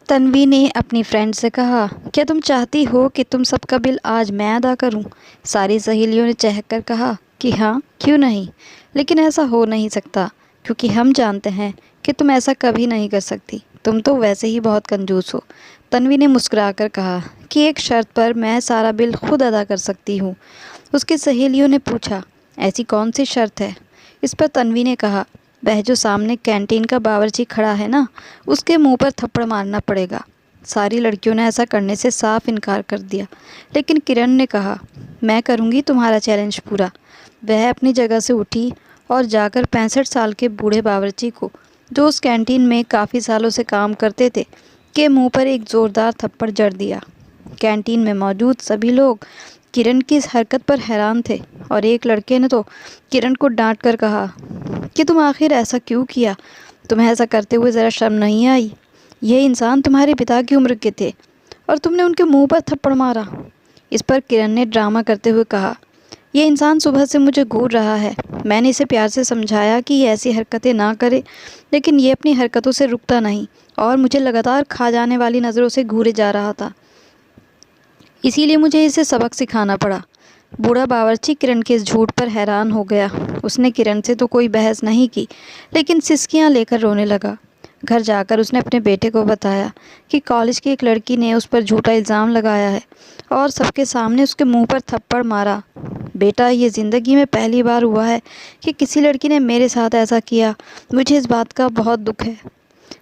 तन्वी ने अपनी फ्रेंड से कहा, क्या तुम चाहती हो कि तुम सबका बिल आज मैं अदा करूं? सारी सहेलियों ने चहक कर कहा कि हाँ, क्यों नहीं। लेकिन ऐसा हो नहीं सकता, क्योंकि हम जानते हैं कि तुम ऐसा कभी नहीं कर सकती। तुम तो वैसे ही बहुत कंजूस हो। तन्वी ने मुस्कुराकर कहा कि एक शर्त पर मैं सारा बिल खुद अदा कर सकती हूँ। उसकी सहेलियों ने पूछा, ऐसी कौन सी शर्त है? इस पर तन्वी ने कहा, वह जो सामने कैंटीन का बावर्ची खड़ा है ना, उसके मुंह पर थप्पड़ मारना पड़ेगा। सारी लड़कियों ने ऐसा करने से साफ इनकार कर दिया, लेकिन किरण ने कहा, मैं करूँगी तुम्हारा चैलेंज पूरा। वह अपनी जगह से उठी और जाकर 65 साल के बूढ़े बावर्ची को, जो उस कैंटीन में काफ़ी सालों से काम करते थे, के मुंह पर एक ज़ोरदार थप्पड़ जड़ दिया। कैंटीन में मौजूद सभी लोग किरण की इस हरकत पर हैरान थे और एक लड़के ने तो किरण को डांट कर कहा कि तुम आखिर ऐसा क्यों किया? तुम्हें ऐसा करते हुए ज़रा शर्म नहीं आई? यह इंसान तुम्हारे पिता की उम्र के थे और तुमने उनके मुंह पर थप्पड़ मारा। इस पर किरण ने ड्रामा करते हुए कहा, यह इंसान सुबह से मुझे घूर रहा है। मैंने इसे प्यार से समझाया कि ये ऐसी हरकतें ना करे, लेकिन ये अपनी हरकतों से रुकता नहीं और मुझे लगातार खा जाने वाली नज़रों से घूरे जा रहा था। इसीलिए मुझे इसे सबक सिखाना पड़ा। बूढ़ा बावर्ची किरण के इस झूठ पर हैरान हो गया। उसने किरण से तो कोई बहस नहीं की, लेकिन सिसकियां लेकर रोने लगा। घर जाकर उसने अपने बेटे को बताया कि कॉलेज की एक लड़की ने उस पर झूठा इल्ज़ाम लगाया है और सबके सामने उसके मुंह पर थप्पड़ मारा। बेटा, ये ज़िंदगी में पहली बार हुआ है कि किसी लड़की ने मेरे साथ ऐसा किया। मुझे इस बात का बहुत दुख है।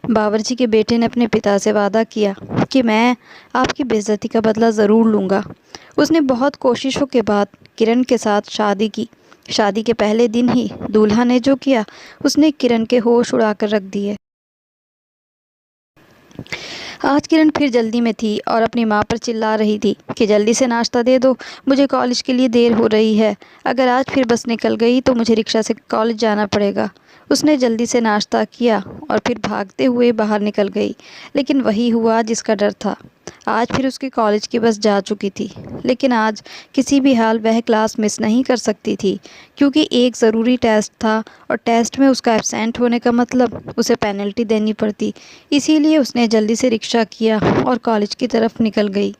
बावर्ची के बेटे ने अपने पिता से वादा किया कि मैं आपकी बेइज्जती का बदला ज़रूर लूँगा। उसने बहुत कोशिशों के बाद किरण के साथ शादी की। शादी के पहले दिन ही दूल्हा ने जो किया, उसने किरण के होश उड़ाकर रख दिए। आज किरण फिर जल्दी में थी और अपनी माँ पर चिल्ला रही थी कि जल्दी से नाश्ता दे दो, मुझे कॉलेज के लिए देर हो रही है। अगर आज फिर बस निकल गई तो मुझे रिक्शा से कॉलेज जाना पड़ेगा। उसने जल्दी से नाश्ता किया और फिर भागते हुए बाहर निकल गई, लेकिन वही हुआ जिसका डर था। आज फिर उसकी कॉलेज की बस जा चुकी थी, लेकिन आज किसी भी हाल वह क्लास मिस नहीं कर सकती थी, क्योंकि एक ज़रूरी टेस्ट था और टेस्ट में उसका एब्सेंट होने का मतलब उसे पेनल्टी देनी पड़ती। इसीलिए उसने जल्दी से रिक्शा किया और कॉलेज की तरफ निकल गई।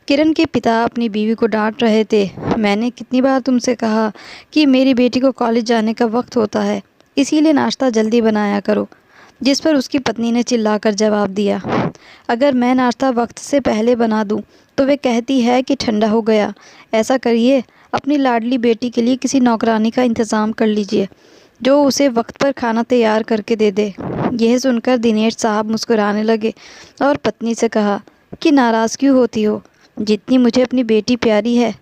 किरण के पिता अपनी बीवी को डांट रहे थे, मैंने कितनी बार तुमसे कहा कि मेरी बेटी को कॉलेज जाने का वक्त होता है, इसीलिए नाश्ता जल्दी बनाया करो। जिस पर उसकी पत्नी ने चिल्लाकर जवाब दिया, अगर मैं नाश्ता वक्त से पहले बना दूं तो वे कहती है कि ठंडा हो गया। ऐसा करिए, अपनी लाडली बेटी के लिए किसी नौकरानी का इंतज़ाम कर लीजिए जो उसे वक्त पर खाना तैयार करके दे दे। यह सुनकर दिनेश साहब मुस्कुराने लगे और पत्नी से कहा कि नाराज़ क्यों होती हो? जितनी मुझे अपनी बेटी प्यारी है,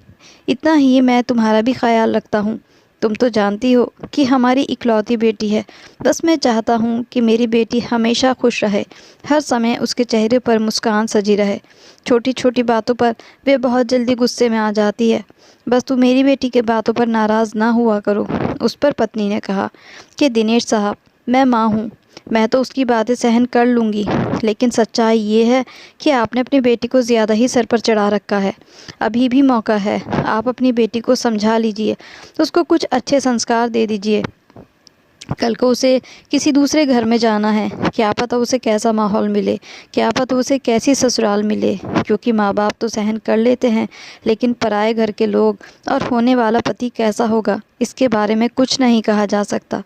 इतना ही मैं तुम्हारा भी ख्याल रखता हूँ। तुम तो जानती हो कि हमारी इकलौती बेटी है। बस मैं चाहता हूँ कि मेरी बेटी हमेशा खुश रहे, हर समय उसके चेहरे पर मुस्कान सजी रहे। छोटी छोटी बातों पर वे बहुत जल्दी गुस्से में आ जाती है। बस तुम मेरी बेटी के बातों पर नाराज़ ना हुआ करो। उस पर पत्नी ने कहा कि दिनेश साहब, मैं माँ हूँ, मैं तो उसकी बातें सहन कर लूँगी, लेकिन सच्चाई ये है कि आपने अपनी बेटी को ज़्यादा ही सर पर चढ़ा रखा है। अभी भी मौका है, आप अपनी बेटी को समझा लीजिए, तो उसको कुछ अच्छे संस्कार दे दीजिए। कल को उसे किसी दूसरे घर में जाना है, क्या पता उसे कैसा माहौल मिले, क्या पता उसे कैसी ससुराल मिले। क्योंकि माँ बाप तो सहन कर लेते हैं, लेकिन पराए घर के लोग और होने वाला पति कैसा होगा, इसके बारे में कुछ नहीं कहा जा सकता।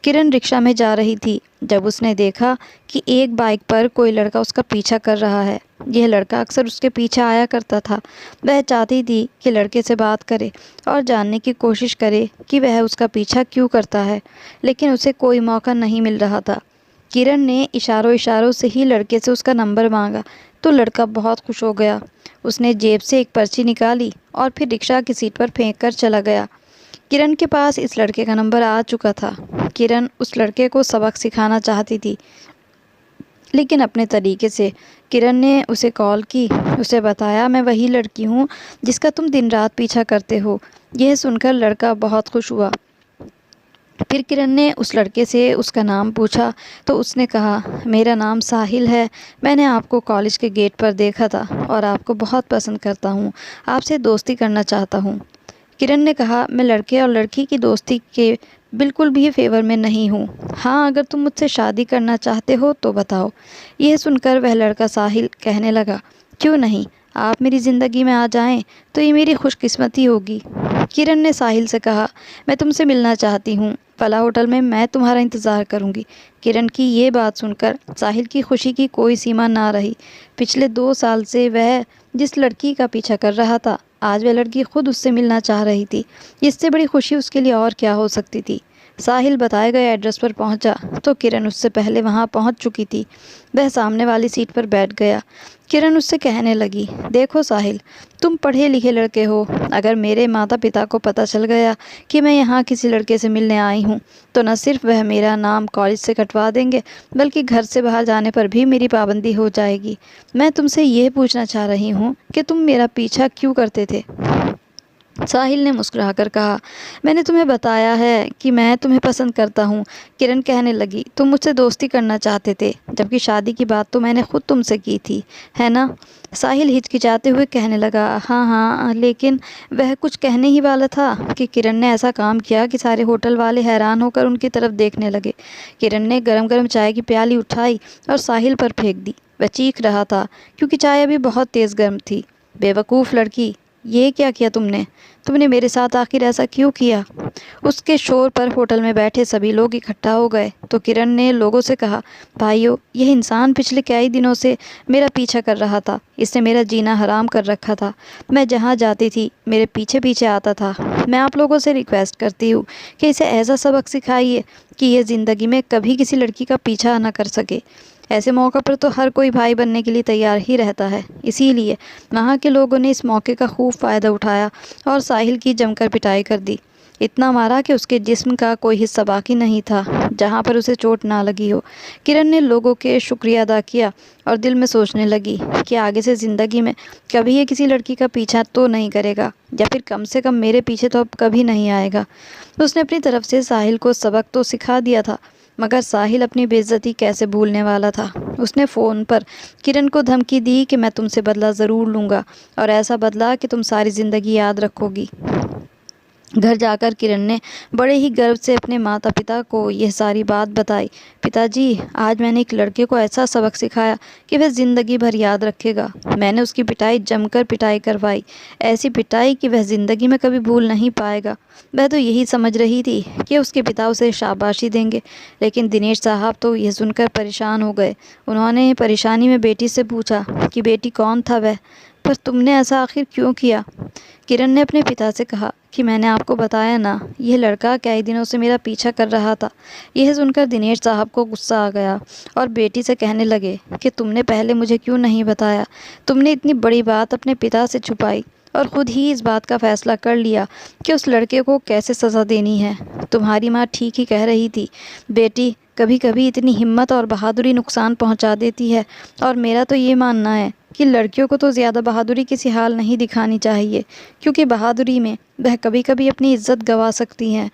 किरण रिक्शा में जा रही थी जब उसने देखा कि एक बाइक पर कोई लड़का उसका पीछा कर रहा है। यह लड़का अक्सर उसके पीछे आया करता था। वह चाहती थी कि लड़के से बात करे और जानने की कोशिश करे कि वह उसका पीछा क्यों करता है, लेकिन उसे कोई मौका नहीं मिल रहा था। किरण ने इशारों इशारों से ही लड़के से उसका नंबर मांगा तो लड़का बहुत खुश हो गया। उसने जेब से एक पर्ची निकाली और फिर रिक्शा की सीट पर फेंक कर चला गया। किरण के पास इस लड़के का नंबर आ चुका था। किरण उस लड़के को सबक सिखाना चाहती थी, लेकिन अपने तरीके से। किरण ने उसे कॉल की, उसे बताया, मैं वही लड़की हूँ जिसका तुम दिन रात पीछा करते हो। यह सुनकर लड़का बहुत खुश हुआ। फिर किरण ने उस लड़के से उसका नाम पूछा तो उसने कहा, मेरा नाम साहिल है, मैंने आपको कॉलेज के गेट पर देखा था और आपको बहुत पसंद करता हूँ, आपसे दोस्ती करना चाहता हूँ। किरण ने कहा, मैं लड़के और लड़की की दोस्ती के बिल्कुल भी फेवर में नहीं हूँ। हाँ, अगर तुम मुझसे शादी करना चाहते हो तो बताओ। यह सुनकर वह लड़का साहिल कहने लगा, क्यों नहीं, आप मेरी ज़िंदगी में आ जाएं तो ये मेरी खुशकिस्मती होगी। किरण ने साहिल से कहा, मैं तुमसे मिलना चाहती हूँ, फला होटल में मैं तुम्हारा इंतज़ार करूँगी। किरण की ये बात सुनकर साहिल की खुशी की कोई सीमा ना रही। पिछले 2 साल से वह जिस लड़की का पीछा कर रहा था, आज वह लड़की खुद उससे मिलना चाह रही थी। इससे बड़ी खुशी उसके लिए और क्या हो सकती थी। साहिल बताए गए एड्रेस पर पहुंचा तो किरण उससे पहले वहां पहुंच चुकी थी। वह सामने वाली सीट पर बैठ गया। किरण उससे कहने लगी, देखो साहिल, तुम पढ़े लिखे लड़के हो। अगर मेरे माता पिता को पता चल गया कि मैं यहाँ किसी लड़के से मिलने आई हूँ तो न सिर्फ वह मेरा नाम कॉलेज से कटवा देंगे, बल्कि घर से बाहर जाने पर भी मेरी पाबंदी हो जाएगी। मैं तुमसे ये पूछना चाह रही हूँ कि तुम मेरा पीछा क्यों करते थे। साहिल ने मुस्कुराकर कहा, मैंने तुम्हें बताया है कि मैं तुम्हें पसंद करता हूँ। किरण कहने लगी, तुम मुझसे दोस्ती करना चाहते थे, जबकि शादी की बात तो मैंने खुद तुमसे की थी, है ना। साहिल हिचकिचाते हुए कहने लगा, हाँ हाँ, लेकिन वह कुछ कहने ही वाला था कि किरण ने ऐसा काम किया कि सारे होटल वाले हैरान होकर उनकी तरफ देखने लगे। किरण ने गरम गरम चाय की प्याली उठाई और साहिल पर फेंक दी। वह चीख रहा था क्योंकि चाय अभी बहुत तेज़ गर्म थी। बेवकूफ़ लड़की, ये क्या किया तुमने? तुमने मेरे साथ आखिर ऐसा क्यों किया? उसके शोर पर होटल में बैठे सभी लोग इकट्ठा हो गए तो किरण ने लोगों से कहा, भाइयों, यह इंसान पिछले कई दिनों से मेरा पीछा कर रहा था। इसने मेरा जीना हराम कर रखा था। मैं जहाँ जाती थी मेरे पीछे पीछे आता था। मैं आप लोगों से रिक्वेस्ट करती हूँ कि इसे ऐसा सबक सिखाइए कि यह ज़िंदगी में कभी किसी लड़की का पीछा न कर सके। ऐसे मौक़ों पर तो हर कोई भाई बनने के लिए तैयार ही रहता है। इसीलिए वहाँ के लोगों ने इस मौके का खूब फ़ायदा उठाया और साहिल की जमकर पिटाई कर दी। इतना मारा कि उसके जिस्म का कोई हिस्सा बाकी नहीं था जहाँ पर उसे चोट ना लगी हो। किरण ने लोगों के शुक्रिया अदा किया और दिल में सोचने लगी कि आगे से ज़िंदगी में कभी ये किसी लड़की का पीछा तो नहीं करेगा, या फिर कम से कम मेरे पीछे तो अब कभी नहीं आएगा। उसने अपनी तरफ से साहिल को सबक तो सिखा दिया था, मगर साहिल अपनी बेइज्जती कैसे भूलने वाला था। उसने फ़ोन पर किरण को धमकी दी कि मैं तुमसे बदला ज़रूर लूँगा, और ऐसा बदला कि तुम सारी ज़िंदगी याद रखोगी। घर जाकर किरण ने बड़े ही गर्व से अपने माता पिता को यह सारी बात बताई। पिताजी, आज मैंने एक लड़के को ऐसा सबक सिखाया कि वह ज़िंदगी भर याद रखेगा। मैंने उसकी पिटाई जमकर पिटाई करवाई, ऐसी पिटाई कि वह ज़िंदगी में कभी भूल नहीं पाएगा। वह तो यही समझ रही थी कि उसके पिता उसे शाबाशी देंगे, लेकिन दिनेश साहब तो यह सुनकर परेशान हो गए। उन्होंने परेशानी में बेटी से पूछा कि बेटी, कौन था वह, पर तुमने ऐसा आखिर क्यों किया? किरण ने अपने पिता से कहा कि मैंने आपको बताया ना, यह लड़का कई दिनों से मेरा पीछा कर रहा था। यह सुनकर दिनेश साहब को गुस्सा आ गया और बेटी से कहने लगे कि तुमने पहले मुझे क्यों नहीं बताया? तुमने इतनी बड़ी बात अपने पिता से छुपाई और ख़ुद ही इस बात का फ़ैसला कर लिया कि उस लड़के को कैसे सज़ा देनी है। तुम्हारी माँ ठीक ही कह रही थी बेटी, कभी कभी इतनी हिम्मत और बहादुरी नुकसान पहुंचा देती है, और मेरा तो ये मानना है कि लड़कियों को तो ज़्यादा बहादुरी किसी हाल नहीं दिखानी चाहिए, क्योंकि बहादुरी में वह कभी कभी अपनी इज्जत गंवा सकती हैं।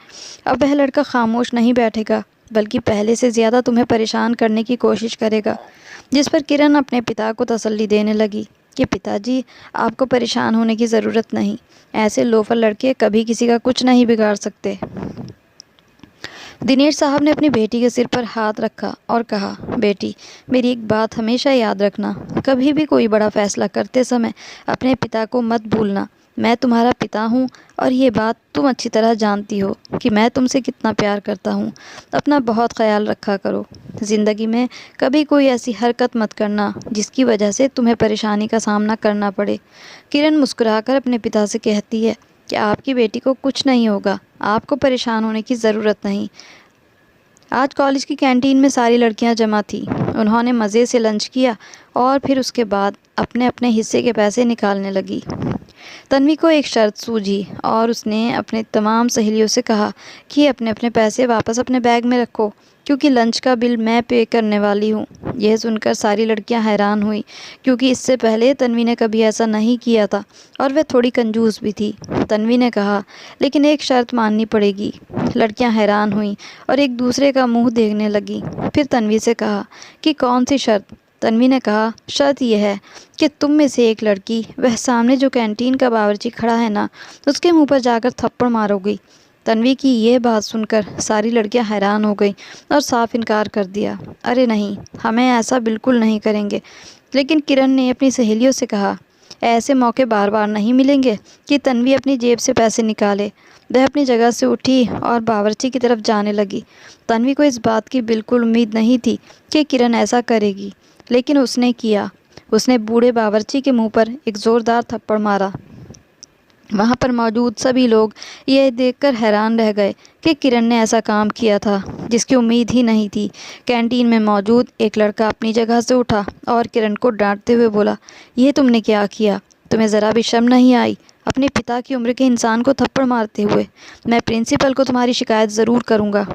अब वह लड़का खामोश नहीं बैठेगा, बल्कि पहले से ज़्यादा तुम्हें परेशान करने की कोशिश करेगा। जिस पर किरण अपने पिता को तसल्ली देने लगी कि पिताजी, आपको परेशान होने की ज़रूरत नहीं। ऐसे लोफर लड़के कभी किसी का कुछ नहीं बिगाड़ सकते। दिनेश साहब ने अपनी बेटी के सिर पर हाथ रखा और कहा, बेटी, मेरी एक बात हमेशा याद रखना, कभी भी कोई बड़ा फैसला करते समय अपने पिता को मत भूलना। मैं तुम्हारा पिता हूँ और ये बात तुम अच्छी तरह जानती हो कि मैं तुमसे कितना प्यार करता हूँ। अपना बहुत ख्याल रखा करो। ज़िंदगी में कभी कोई ऐसी हरकत मत करना जिसकी वजह से तुम्हें परेशानी का सामना करना पड़े। किरण मुस्कुराकर अपने पिता से कहती है कि आपकी बेटी को कुछ नहीं होगा, आपको परेशान होने की ज़रूरत नहीं। आज कॉलेज की कैंटीन में सारी लड़कियां जमा थीं। उन्होंने मज़े से लंच किया और फिर उसके बाद अपने अपने हिस्से के पैसे निकालने लगी। तन्वी को एक शर्त सूझी और उसने अपने तमाम सहेलियों से कहा कि अपने अपने पैसे वापस अपने बैग में रखो, क्योंकि लंच का बिल मैं पे करने वाली हूँ। यह सुनकर सारी लड़कियां हैरान हुई, क्योंकि इससे पहले तन्वी ने कभी ऐसा नहीं किया था और वह थोड़ी कंजूस भी थी। तन्वी ने कहा, लेकिन एक शर्त माननी पड़ेगी। लड़कियां हैरान हुईं और एक दूसरे का मुंह देखने लगी। फिर तन्वी से कहा कि कौन सी शर्त? तन्वी ने कहा, शर्त यह है कि तुम में से एक लड़की वह सामने जो कैंटीन का बावर्ची खड़ा है ना, उसके मुंह पर जाकर थप्पड़ मारोगी। तन्वी की ये बात सुनकर सारी लड़कियां हैरान हो गईं और साफ इनकार कर दिया। अरे नहीं, हमें ऐसा बिल्कुल नहीं करेंगे। लेकिन किरण ने अपनी सहेलियों से कहा, ऐसे मौके बार बार नहीं मिलेंगे कि तन्वी अपनी जेब से पैसे निकाले। वह अपनी जगह से उठी और बावर्ची की तरफ जाने लगी। तन्वी को इस बात की बिल्कुल उम्मीद नहीं थी कि किरण ऐसा करेगी, लेकिन उसने किया। उसने बूढ़े बावर्ची के मुंह पर एक ज़ोरदार थप्पड़ मारा। वहाँ पर मौजूद सभी लोग यह देखकर हैरान रह गए कि किरण ने ऐसा काम किया था जिसकी उम्मीद ही नहीं थी। कैंटीन में मौजूद एक लड़का अपनी जगह से उठा और किरण को डांटते हुए बोला, यह तुमने क्या किया? तुम्हें ज़रा भी शर्म नहीं आई? अपने पिता की उम्र के इंसान को थप्पड़ मारते हुए। मैं प्रिंसिपल को तुम्हारी शिकायत ज़रूर करूँगा।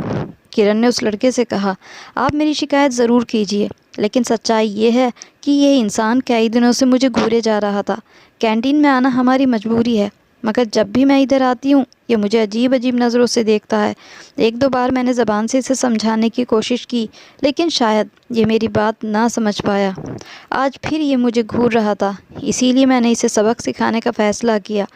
किरण ने उस लड़के से कहा, आप मेरी शिकायत ज़रूर कीजिए, लेकिन सच्चाई ये है कि ये इंसान कई दिनों से मुझे घूरे जा रहा था। कैंटीन में आना हमारी मजबूरी है, मगर जब भी मैं इधर आती हूँ ये मुझे अजीब अजीब नज़रों से देखता है। एक दो बार मैंने ज़बान से इसे समझाने की कोशिश की, लेकिन शायद ये मेरी बात ना समझ पाया। आज फिर ये मुझे घूर रहा था, इसीलिए मैंने इसे सबक सिखाने का फ़ैसला किया।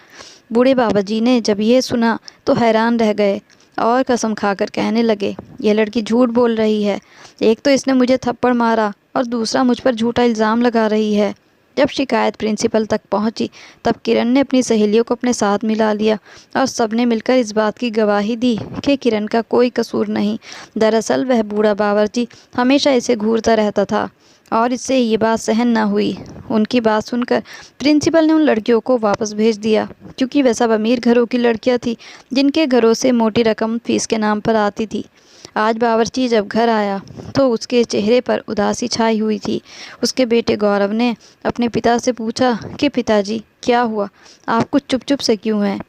बूढ़े बाबा जी ने जब ये सुना तो हैरान रह गए और कसम खाकर कहने लगे, यह लड़की झूठ बोल रही है। एक तो इसने मुझे थप्पड़ मारा और दूसरा मुझ पर झूठा इल्ज़ाम लगा रही है। जब शिकायत प्रिंसिपल तक पहुंची, तब किरण ने अपनी सहेलियों को अपने साथ मिला लिया और सबने मिलकर इस बात की गवाही दी कि किरण का कोई कसूर नहीं। दरअसल वह बूढ़ा बावर्ची हमेशा इसे घूरता रहता था और इससे ये बात सहन न हुई। उनकी बात सुनकर प्रिंसिपल ने उन लड़कियों को वापस भेज दिया, क्योंकि वह सब अमीर घरों की लड़कियां थीं जिनके घरों से मोटी रकम फीस के नाम पर आती थी। आज बावर्ची जब घर आया तो उसके चेहरे पर उदासी छाई हुई थी। उसके बेटे गौरव ने अपने पिता से पूछा कि पिताजी क्या हुआ, आप कुछ चुप चुप से क्यों हैं?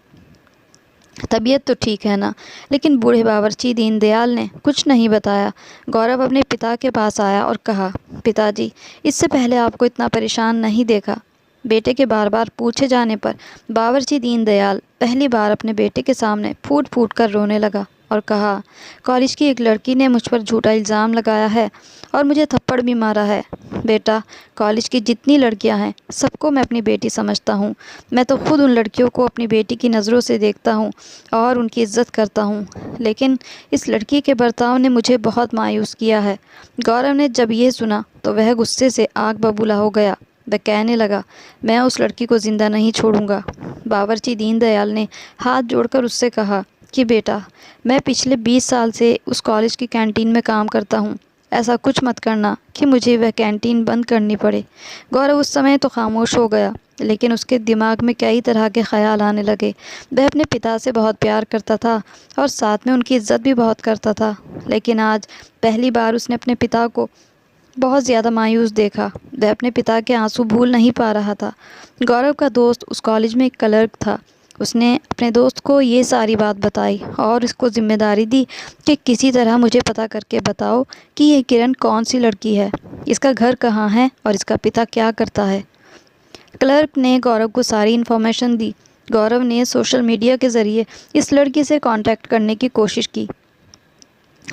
तबीयत तो ठीक है ना? लेकिन बूढ़े बावर्ची दीनदयाल ने कुछ नहीं बताया। गौरव अपने पिता के पास आया और कहा, पिताजी, इससे पहले आपको इतना परेशान नहीं देखा। बेटे के बार बार पूछे जाने पर बावर्ची दीनदयाल पहली बार अपने बेटे के सामने फूट फूट कर रोने लगा और कहा, कॉलेज की एक लड़की ने मुझ पर झूठा इल्ज़ाम लगाया है और मुझे थप्पड़ भी मारा है। बेटा, कॉलेज की जितनी लड़कियां हैं सबको मैं अपनी बेटी समझता हूँ। मैं तो खुद उन लड़कियों को अपनी बेटी की नज़रों से देखता हूँ और उनकी इज्जत करता हूँ, लेकिन इस लड़की के बर्ताव ने मुझे बहुत मायूस किया है। गौरव ने जब ये सुना तो वह गुस्से से आग बबूला हो गया। वह कहने लगा, मैं उस लड़की को ज़िंदा नहीं छोड़ूंगा। बावर्ची दीनदयाल ने हाथ जोड़कर उससे कहा कि बेटा, मैं पिछले 20 साल से उस कॉलेज की कैंटीन में काम करता हूँ। ऐसा कुछ मत करना कि मुझे वह कैंटीन बंद करनी पड़े। गौरव उस समय तो खामोश हो गया, लेकिन उसके दिमाग में कई तरह के ख्याल आने लगे। वह अपने पिता से बहुत प्यार करता था और साथ में उनकी इज्जत भी बहुत करता था, लेकिन आज पहली बार उसने अपने पिता को बहुत ज़्यादा मायूस देखा। वह अपने पिता के आंसू भूल नहीं पा रहा था। गौरव का दोस्त उस कॉलेज में एक क्लर्क था। उसने अपने दोस्त को ये सारी बात बताई और इसको जिम्मेदारी दी कि किसी तरह मुझे पता करके बताओ कि ये किरण कौन सी लड़की है, इसका घर कहाँ है और इसका पिता क्या करता है। क्लर्क ने गौरव को सारी इन्फॉर्मेशन दी। गौरव ने सोशल मीडिया के ज़रिए इस लड़की से कांटेक्ट करने की कोशिश की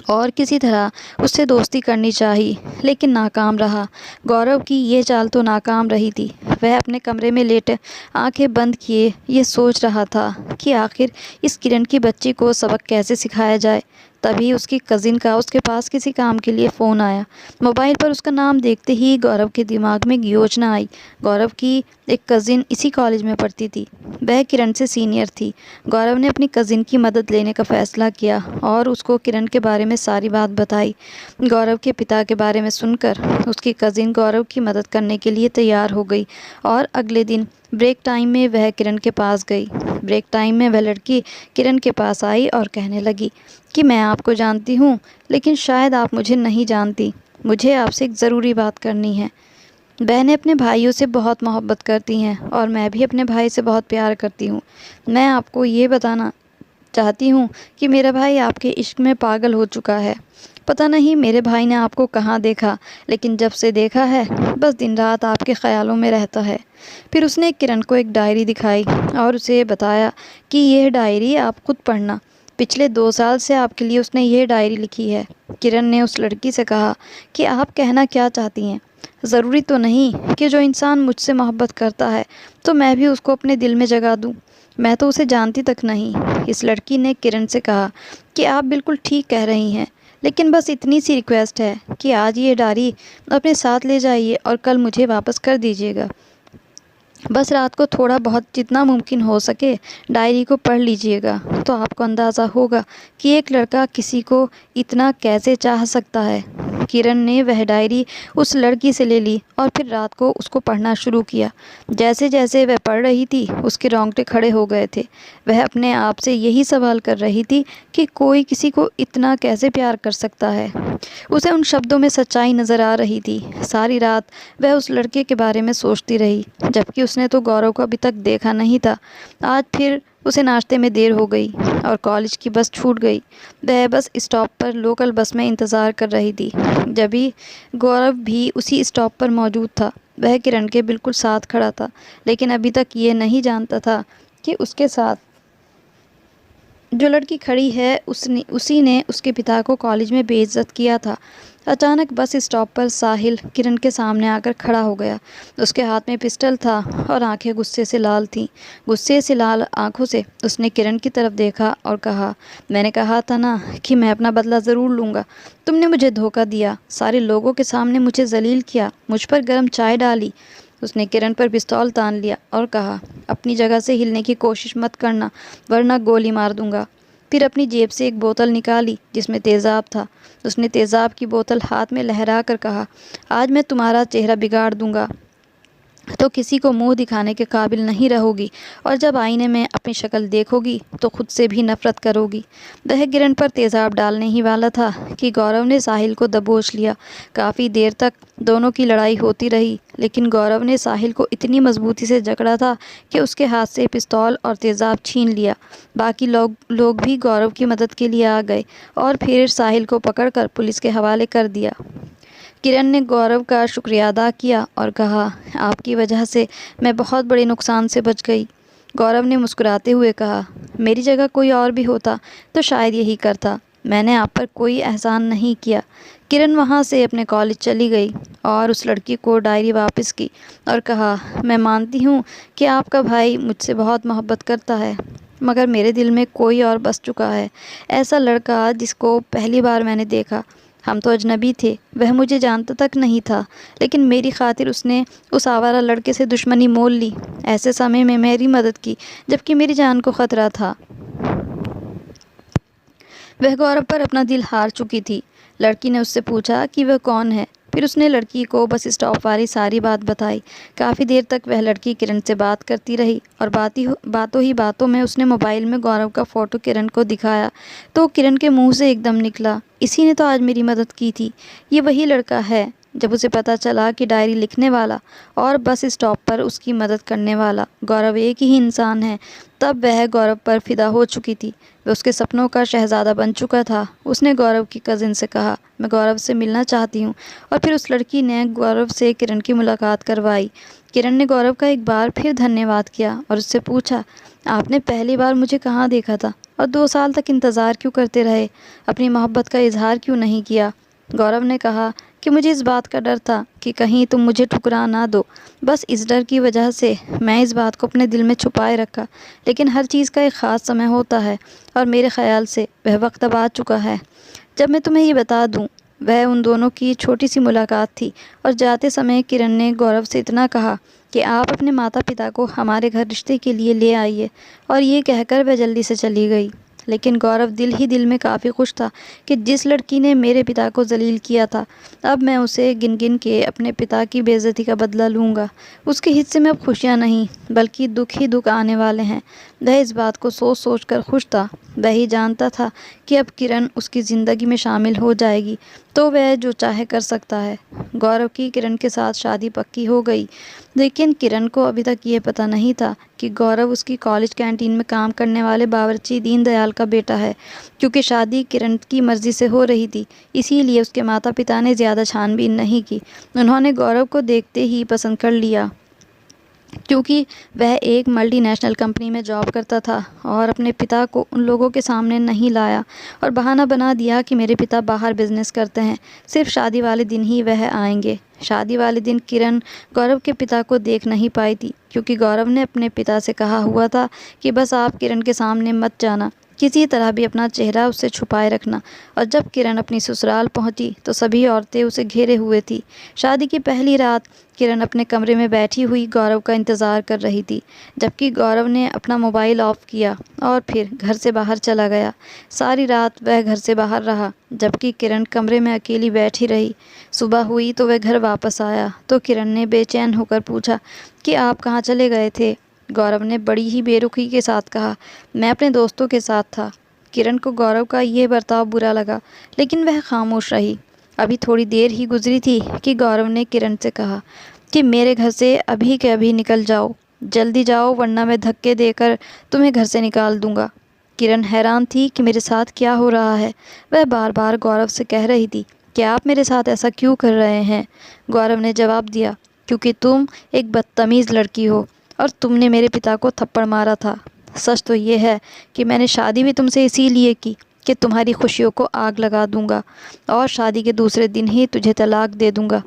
और किसी तरह उससे दोस्ती करनी चाहिए, लेकिन नाकाम रहा। गौरव की ये चाल तो नाकाम रही थी। वह अपने कमरे में लेटे आंखें बंद किए ये सोच रहा था कि आखिर इस किरण की बच्ची को सबक कैसे सिखाया जाए। तभी उसकी कज़िन का उसके पास किसी काम के लिए फ़ोन आया। मोबाइल पर उसका नाम देखते ही गौरव के दिमाग में एक योजना आई। गौरव की एक कज़िन इसी कॉलेज में पढ़ती थी। वह किरण से सीनियर थी। गौरव ने अपनी कज़िन की मदद लेने का फ़ैसला किया और उसको किरण के बारे में सारी बात बताई। गौरव के पिता के बारे में सुनकर उसकी कज़िन गौरव की मदद करने के लिए तैयार हो गई और अगले दिन ब्रेक टाइम में वह किरण के पास गई। ब्रेक टाइम में वह लड़की किरण के पास आई और कहने लगी कि मैं आपको जानती हूँ, लेकिन शायद आप मुझे नहीं जानती। मुझे आपसे एक ज़रूरी बात करनी है। बहनें अपने भाइयों से बहुत मोहब्बत करती हैं और मैं भी अपने भाई से बहुत प्यार करती हूँ। मैं आपको ये बताना चाहती हूँ कि मेरा भाई आपके इश्क में पागल हो चुका है। पता नहीं मेरे भाई ने आपको कहाँ देखा, लेकिन जब से देखा है बस दिन रात आपके ख्यालों में रहता है। फिर उसने किरण को एक डायरी दिखाई और उसे बताया कि यह डायरी आप खुद पढ़ना। पिछले 2 साल से आपके लिए उसने यह डायरी लिखी है। किरण ने उस लड़की से कहा कि आप कहना क्या चाहती हैं। ज़रूरी तो नहीं कि जो इंसान मुझसे मोहब्बत करता है तो मैं भी उसको अपने दिल में जगह दूँ। मैं तो उसे जानती तक नहीं। इस लड़की ने किरण से कहा कि आप बिल्कुल ठीक कह रही हैं, लेकिन बस इतनी सी रिक्वेस्ट है कि आज ये डायरी अपने साथ ले जाइए और कल मुझे वापस कर दीजिएगा। बस रात को थोड़ा बहुत जितना मुमकिन हो सके डायरी को पढ़ लीजिएगा, तो आपको अंदाज़ा होगा कि एक लड़का किसी को इतना कैसे चाह सकता है। किरण ने वह डायरी उस लड़की से ले ली और फिर रात को उसको पढ़ना शुरू किया। जैसे जैसे वह पढ़ रही थी उसके रोंगटे खड़े हो गए थे। वह अपने आप से यही सवाल कर रही थी कि कोई किसी को इतना कैसे प्यार कर सकता है। उसे उन शब्दों में सच्चाई नज़र आ रही थी। सारी रात वह उस लड़के के बारे में सोचती रही, जबकि उसने तो गौरव को अभी तक देखा नहीं था। आज फिर उसे नाश्ते में देर हो गई और कॉलेज की बस छूट गई। वह बस स्टॉप पर लोकल बस में इंतज़ार कर रही थी। जभी गौरव भी उसी स्टॉप पर मौजूद था। वह किरण के बिल्कुल साथ खड़ा था, लेकिन अभी तक ये नहीं जानता था कि उसके साथ जो लड़की खड़ी है उसी ने उसके पिता को कॉलेज में बेइज्जत किया था। अचानक बस स्टॉप पर साहिल किरण के सामने आकर खड़ा हो गया। उसके हाथ में पिस्टल था और आंखें गुस्से से लाल थीं। गुस्से से लाल आंखों से उसने किरण की तरफ देखा और कहा, मैंने कहा था ना कि मैं अपना बदला ज़रूर लूँगा। तुमने मुझे धोखा दिया, सारे लोगों के सामने मुझे जलील किया, मुझ पर गर्म चाय डाली। उसने किरण पर पिस्तौल तान लिया और कहा, अपनी जगह से हिलने की कोशिश मत करना, वरना गोली मार दूंगा। फिर अपनी जेब से एक बोतल निकाली जिसमें तेज़ाब था। उसने तेज़ाब की बोतल हाथ में लहरा कर कहा, आज मैं तुम्हारा चेहरा बिगाड़ दूंगा तो किसी को मुंह दिखाने के काबिल नहीं रहोगी, और जब आईने में अपनी शक्ल देखोगी तो खुद से भी नफरत करोगी। वह किरण पर तेज़ाब डालने ही वाला था कि गौरव ने साहिल को दबोच लिया। काफ़ी देर तक दोनों की लड़ाई होती रही, लेकिन गौरव ने साहिल को इतनी मजबूती से जकड़ा था कि उसके हाथ से पिस्तौल और तेज़ाब छीन लिया। बाकी लोग भी गौरव की मदद के लिए आ गए और फिर साहिल को पकड़कर पुलिस के हवाले कर दिया। किरण ने गौरव का शुक्रिया अदा किया और कहा, आपकी वजह से मैं बहुत बड़े नुकसान से बच गई। गौरव ने मुस्कुराते हुए कहा, मेरी जगह कोई और भी होता तो शायद यही करता। मैंने आप पर कोई एहसान नहीं किया। किरण वहाँ से अपने कॉलेज चली गई और उस लड़की को डायरी वापस की और कहा, मैं मानती हूँ कि आपका भाई मुझसे बहुत मोहब्बत करता है, मगर मेरे दिल में कोई और बस चुका है। ऐसा लड़का जिसको पहली बार मैंने देखा। हम तो अजनबी थे, वह मुझे जानता तक नहीं था, लेकिन मेरी खातिर उसने उस आवारा लड़के से दुश्मनी मोल ली। ऐसे समय में मेरी मदद की जबकि मेरी जान को ख़तरा था। वह गौरव पर अपना दिल हार चुकी थी। लड़की ने उससे पूछा कि वह कौन है। फिर उसने लड़की को बस स्टॉप वाली सारी बात बताई। काफ़ी देर तक वह लड़की किरण से बात करती रही और बातों ही बातों में उसने मोबाइल में गौरव का फ़ोटो किरण को दिखाया तो किरण के मुंह से एकदम निकला, इसी ने तो आज मेरी मदद की थी। ये वही लड़का है। जब उसे पता चला कि डायरी लिखने वाला और बस स्टॉप पर उसकी मदद करने वाला गौरव एक ही इंसान है, तब वह गौरव पर फिदा हो चुकी थी। वह उसके सपनों का शहज़ादा बन चुका था। उसने गौरव की कज़िन से कहा, मैं गौरव से मिलना चाहती हूँ, और फिर उस लड़की ने गौरव से किरण की मुलाकात करवाई। किरण ने गौरव का एक बार फिर धन्यवाद किया और उससे पूछा, आपने पहली बार मुझे कहाँ देखा था और 2 साल तक इंतज़ार क्यों करते रहे? अपनी मोहब्बत का इजहार क्यों नहीं किया? गौरव ने कहा कि मुझे इस बात का डर था कि कहीं तुम मुझे ठुकरा ना दो। बस इस डर की वजह से मैं इस बात को अपने दिल में छुपाए रखा। लेकिन हर चीज़ का एक ख़ास समय होता है और मेरे ख़्याल से वह वक्त अब आ चुका है जब मैं तुम्हें ये बता दूं। वह उन दोनों की छोटी सी मुलाकात थी और जाते समय किरण ने गौरव से इतना कहा कि आप अपने माता पिता को हमारे घर रिश्ते के लिए ले आइए, और ये कहकर वह जल्दी से चली गई। लेकिन गौरव दिल ही दिल में काफ़ी खुश था कि जिस लड़की ने मेरे पिता को जलील किया था, अब मैं उसे गिन गिन के अपने पिता की बेइज्जती का बदला लूँगा। उसके हिस्से में अब खुशियाँ नहीं बल्कि दुख ही दुख आने वाले हैं। वह इस बात को सोच सोच कर खुश था। वह ही जानता था कि अब किरण उसकी ज़िंदगी में शामिल हो जाएगी तो वह जो चाहे कर सकता है। गौरव की किरण के साथ शादी पक्की हो गई, लेकिन किरण को अभी तक ये पता नहीं था कि गौरव उसकी कॉलेज कैंटीन में काम करने वाले बावर्ची दीनदयाल का बेटा है। क्योंकि शादी किरण की मर्ज़ी से हो रही थी, इसीलिए उसके माता पिता ने ज़्यादा छानबीन नहीं की। उन्होंने गौरव को देखते ही पसंद कर लिया। क्योंकि वह एक मल्टीनेशनल कंपनी में जॉब करता था और अपने पिता को उन लोगों के सामने नहीं लाया और बहाना बना दिया कि मेरे पिता बाहर बिजनेस करते हैं, सिर्फ शादी वाले दिन ही वह आएंगे। शादी वाले दिन किरण गौरव के पिता को देख नहीं पाई थी, क्योंकि गौरव ने अपने पिता से कहा हुआ था कि बस आप किरण के सामने मत जाना, किसी तरह भी अपना चेहरा उससे छुपाए रखना। और जब किरण अपनी ससुराल पहुंची तो सभी औरतें उसे घेरे हुए थी। शादी की पहली रात किरण अपने कमरे में बैठी हुई गौरव का इंतज़ार कर रही थी, जबकि गौरव ने अपना मोबाइल ऑफ किया और फिर घर से बाहर चला गया। सारी रात वह घर से बाहर रहा, जबकि किरण कमरे में अकेली बैठी रही। सुबह हुई तो वह घर वापस आया तो किरण ने बेचैन होकर पूछा कि आप कहाँ चले गए थे। गौरव ने बड़ी ही बेरुखी के साथ कहा, मैं अपने दोस्तों के साथ था। किरण को गौरव का यह बर्ताव बुरा लगा, लेकिन वह खामोश रही। अभी थोड़ी देर ही गुजरी थी कि गौरव ने किरण से कहा कि मेरे घर से अभी के अभी निकल जाओ, जल्दी जाओ, वरना मैं धक्के देकर तुम्हें घर से निकाल दूंगा। किरण हैरान थी कि मेरे साथ क्या हो रहा है। वह बार बार गौरव से कह रही थी कि आप मेरे साथ ऐसा क्यों कर रहे हैं। गौरव ने जवाब दिया, क्योंकि तुम एक बदतमीज़ लड़की हो और तुमने मेरे पिता को थप्पड़ मारा था। सच तो ये है कि मैंने शादी भी तुमसे इसीलिए की कि तुम्हारी खुशियों को आग लगा दूंगा और शादी के दूसरे दिन ही तुझे तलाक दे दूंगा।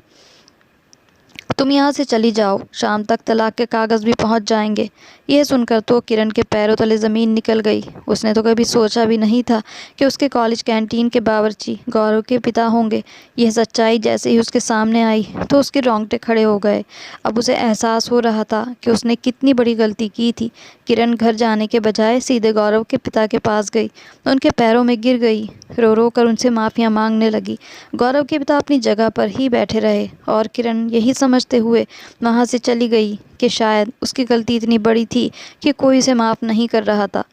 तुम यहाँ से चली जाओ, शाम तक तलाक के कागज़ भी पहुँच जाएंगे। यह सुनकर तो किरण के पैरों तले ज़मीन निकल गई। उसने तो कभी सोचा भी नहीं था कि उसके कॉलेज कैंटीन के बावर्ची गौरव के पिता होंगे। यह सच्चाई जैसे ही उसके सामने आई तो उसके रोंगटे खड़े हो गए। अब उसे एहसास हो रहा था कि उसने कितनी बड़ी गलती की थी। किरण घर जाने के बजाय सीधे गौरव के पिता के पास गई, उनके पैरों में गिर गई, रो रो कर उनसे माफ़ियाँ मांगने लगी। गौरव के पिता अपनी जगह पर ही बैठे रहे और किरण यही समझते हुए वहाँ से चली गई कि शायद उसकी गलती इतनी बड़ी थी कि कोई उसे माफ़ नहीं कर रहा था।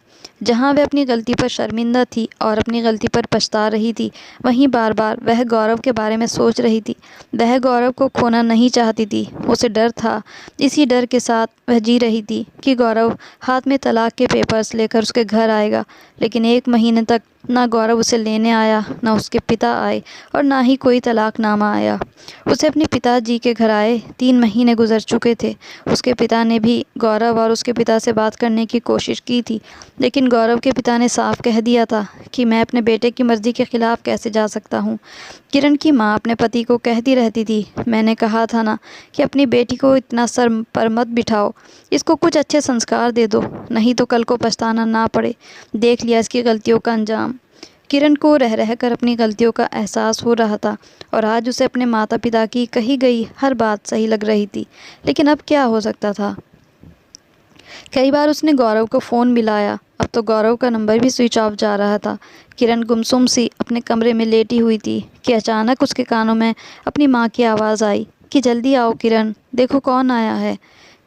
जहाँ वह अपनी गलती पर शर्मिंदा थी और अपनी गलती पर पछता रही थी, वहीं बार बार वह गौरव के बारे में सोच रही थी। वह गौरव को खोना नहीं चाहती थी, उसे डर था। इसी डर के साथ वह जी रही थी कि गौरव हाथ में तलाक के पेपर्स लेकर उसके घर आएगा। लेकिन 1 महीने तक ना गौरव उसे लेने आया, ना उसके पिता आए और ना ही कोई तलाकनामा आया। उसे अपने पिताजी के घर आए 3 महीने गुजर चुके थे। उसके पिता ने भी गौरव और उसके पिता से बात करने की कोशिश की थी, लेकिन गौरव के पिता ने साफ कह दिया था कि मैं अपने बेटे की मर्ज़ी के ख़िलाफ़ कैसे जा सकता हूँ। किरण की माँ अपने पति को कहती रहती थी, मैंने कहा था ना कि अपनी बेटी को इतना सर पर मत बिठाओ, इसको कुछ अच्छे संस्कार दे दो, नहीं तो कल को पछताना ना पड़े। देख लिया इसकी गलतियों का अंजाम। किरण को रह रह कर अपनी गलतियों का एहसास हो रहा था और आज उसे अपने माता पिता की कही गई हर बात सही लग रही थी। लेकिन अब क्या हो सकता था। कई बार उसने गौरव को फ़ोन मिलाया, अब तो गौरव का नंबर भी स्विच ऑफ जा रहा था। किरण गुमसुम सी अपने कमरे में लेटी हुई थी कि अचानक उसके कानों में अपनी माँ की आवाज़ आई कि जल्दी आओ किरण, देखो कौन आया है।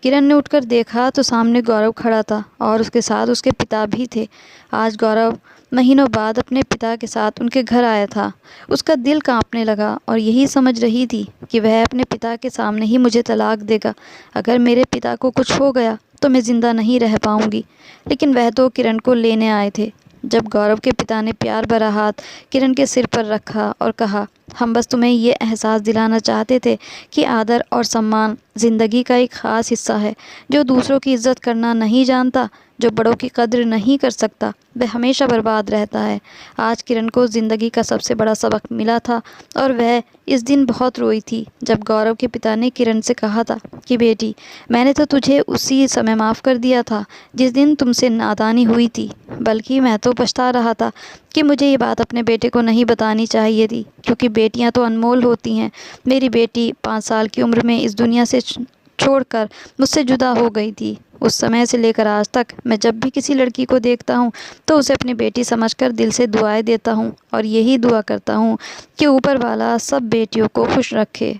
किरण ने उठकर देखा तो सामने गौरव खड़ा था और उसके साथ उसके पिता भी थे। आज गौरव महीनों बाद अपने पिता के साथ उनके घर आया था। उसका दिल कांपने लगा और यही समझ रही थी कि वह अपने पिता के सामने ही मुझे तलाक देगा। अगर मेरे पिता को कुछ हो गया तो मैं ज़िंदा नहीं रह पाऊंगी। लेकिन वह तो किरण को लेने आए थे। जब गौरव के पिता ने प्यार भरा हाथ किरण के सिर पर रखा और कहा, हम बस तुम्हें ये एहसास दिलाना चाहते थे कि आदर और सम्मान ज़िंदगी का एक ख़ास हिस्सा है। जो दूसरों की इज़्ज़त करना नहीं जानता, जो बड़ों की कद्र नहीं कर सकता, वह हमेशा बर्बाद रहता है। आज किरण को ज़िंदगी का सबसे बड़ा सबक मिला था और वह इस दिन बहुत रोई थी जब गौरव के पिता ने किरण से कहा था कि बेटी, मैंने तो तुझे उसी समय माफ़ कर दिया था जिस दिन तुमसे नादानी हुई थी, बल्कि मैं तो पछता रहा था कि मुझे ये बात अपने बेटे को नहीं बतानी चाहिए थी, क्योंकि बेटियां तो अनमोल होती हैं। मेरी बेटी 5 साल की उम्र में इस दुनिया से छोड़कर मुझसे जुदा हो गई थी। उस समय से लेकर आज तक मैं जब भी किसी लड़की को देखता हूँ तो उसे अपनी बेटी समझकर दिल से दुआएं देता हूँ और यही दुआ करता हूँ कि ऊपर वाला सब बेटियों को खुश रखे।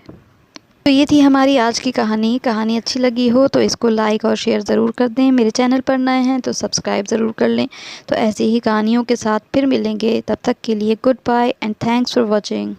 तो ये थी हमारी आज की कहानी। कहानी अच्छी लगी हो तो इसको लाइक और शेयर ज़रूर कर दें। मेरे चैनल पर नए हैं तो सब्सक्राइब ज़रूर कर लें। तो ऐसी ही कहानियों के साथ फिर मिलेंगे, तब तक के लिए good bye and thanks for watching.